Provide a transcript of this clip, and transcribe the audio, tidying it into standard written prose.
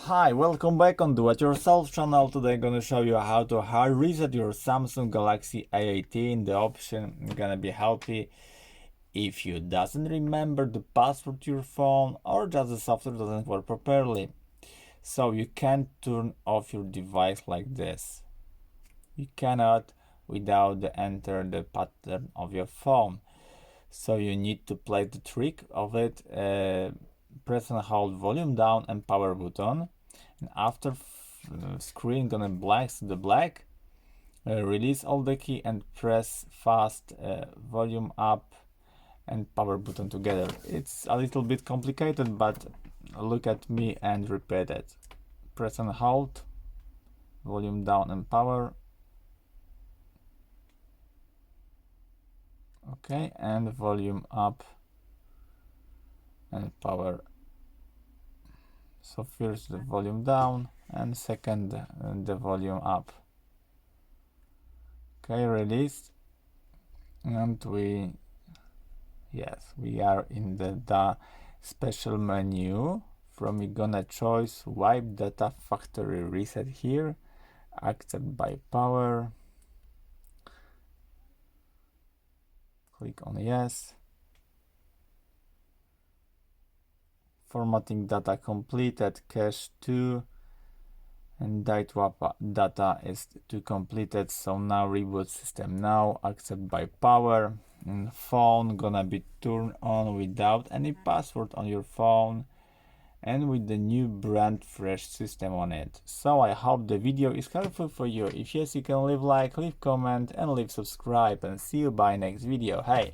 Hi, welcome back on Do It Yourself channel. Today I'm gonna show you how to hard reset your Samsung Galaxy A80. The option gonna be helpful if you doesn't remember the password to your phone or just the software doesn't work properly. So you can't turn off your device like this. You cannot without enter the pattern of your phone. So you need to play the trick of it. Press and hold volume down and power button. And after screen gonna black, release all the key and press fast volume up and power button together. It's a little bit complicated, but look at me and repeat it. Press and hold, volume down and power. Okay, and volume up and power. So first the volume down and second the volume up. Okay, release, and we are in the special menu. From we gonna choose wipe data factory reset here, accept by power, click on yes. Formatting data completed, cache 2, and data is to completed. So now reboot system now, accept by power, and phone gonna be turned on without any password on your phone and with the new brand fresh system on it. So I hope the video is helpful for you. If yes, you can leave like, leave comment and leave subscribe, and see you by next video. Hey!